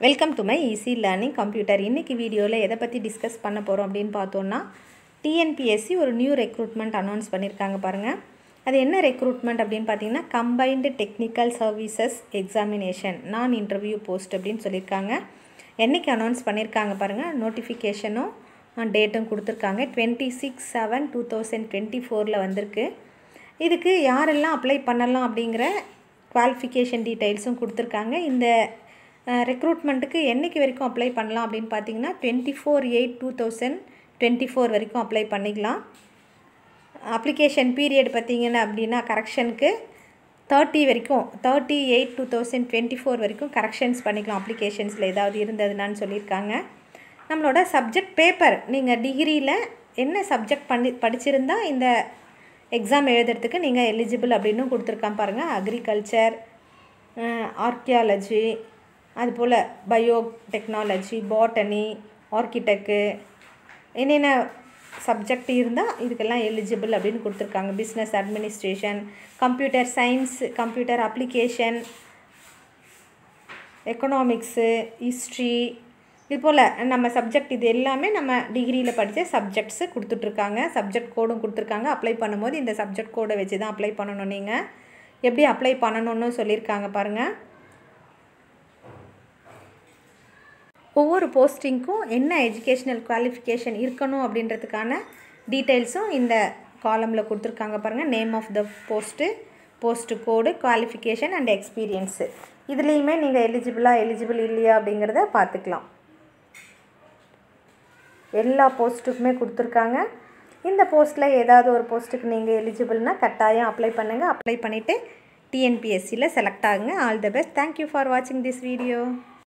Welcome to my easy learning computer. இன்றைக்கி வீடியோவில் எதை பற்றி டிஸ்கஸ் பண்ண போகிறோம் அப்படின்னு பார்த்தோன்னா, டிஎன்பிஎஸ்சி ஒரு நியூ ரெக்ரூட்மெண்ட் அனௌன்ஸ் பண்ணியிருக்காங்க பாருங்கள். அது என்ன ரெக்ரூட்மெண்ட் அப்படின்னு பார்த்தீங்கன்னா, கம்பைன்டு டெக்னிக்கல் சர்வீசஸ் எக்ஸாமினேஷன் நான் இன்டர்வியூ போஸ்ட் அப்படின்னு சொல்லியிருக்காங்க. என்றைக்கு அனௌன்ஸ் பண்ணியிருக்காங்க பாருங்கள். நோட்டிஃபிகேஷனும் டேட்டும் கொடுத்துருக்காங்க. 26/7/2024 வந்திருக்கு. இதுக்கு யாரெல்லாம் அப்ளை பண்ணலாம் அப்படிங்கிற குவாலிஃபிகேஷன் டீட்டெயில்ஸும் கொடுத்துருக்காங்க. இந்த ரெக்ரூட்மெண்ட்டுக்கு என்றைக்கு வரைக்கும் அப்ளை பண்ணலாம் அப்படின்னு பார்த்தீங்கன்னா 24/8/2024 வரைக்கும் அப்ளை பண்ணிக்கலாம். அப்ளிகேஷன் பீரியட் பார்த்திங்கன்னா அப்படின்னா கரெக்ஷனுக்கு 30/8/2024 வரைக்கும் கரெக்ஷன்ஸ் பண்ணிக்கலாம். அப்ளிகேஷன்ஸில் ஏதாவது இருந்ததுனான்னு சொல்லியிருக்காங்க. நம்மளோட சப்ஜெக்ட் பேப்பர், நீங்கள் டிகிரியில் என்ன சப்ஜெக்ட் படிச்சிருந்தால் இந்த எக்ஸாம் எழுதுறதுக்கு நீங்கள் எலிஜிபிள் அப்படின்னு கொடுத்துருக்கான் பாருங்கள். அக்ரிகல்ச்சர், ஆர்கியாலஜி, அதுபோல் பயோ டெக்னாலஜி, பாட்டனி, ஆர்கிடெக்கு, என்னென்ன சப்ஜெக்ட் இருந்தால் இதுக்கெல்லாம் எலிஜிபிள் அப்படின்னு கொடுத்துருக்காங்க. Business administration, computer science, computer application, economics, history, இது போல் நம்ம சப்ஜெக்ட் இது எல்லாமே நம்ம டிகிரியில் படித்த சப்ஜெக்ட்ஸு கொடுத்துட்ருக்காங்க. சப்ஜெக்ட் கோடும் கொடுத்துருக்காங்க. அப்ளை பண்ணும்போது இந்த சப்ஜெக்ட் கோடை வச்சு தான் அப்ளை பண்ணணும். நீங்கள் எப்படி அப்ளை பண்ணணும்னு சொல்லியிருக்காங்க பாருங்கள். ஒவ்வொரு போஸ்டிங்க்கும் என்ன எஜுகேஷ்னல் குவாலிஃபிகேஷன் இருக்கணும் அப்படின்றதுக்கான டீட்டெயில்ஸும் இந்த காலமில் கொடுத்துருக்காங்க பாருங்கள். Name of the post code, qualification and experience. இதுலேயுமே நீங்கள் எலிஜிபிள் இல்லையா அப்படிங்கிறத பார்த்துக்கலாம். எல்லா போஸ்ட்டுக்குமே கொடுத்துருக்காங்க. இந்த போஸ்ட்டில் ஏதாவது ஒரு போஸ்ட்டுக்கு நீங்கள் எலிஜிபிள்னால் கட்டாயம் அப்ளை பண்ணுங்கள். அப்ளை பண்ணிவிட்டு டிஎன்பிஎஸ்சியில் செலக்ட் ஆகுங்க. All the best. Thank you for வாட்சிங் திஸ் வீடியோ.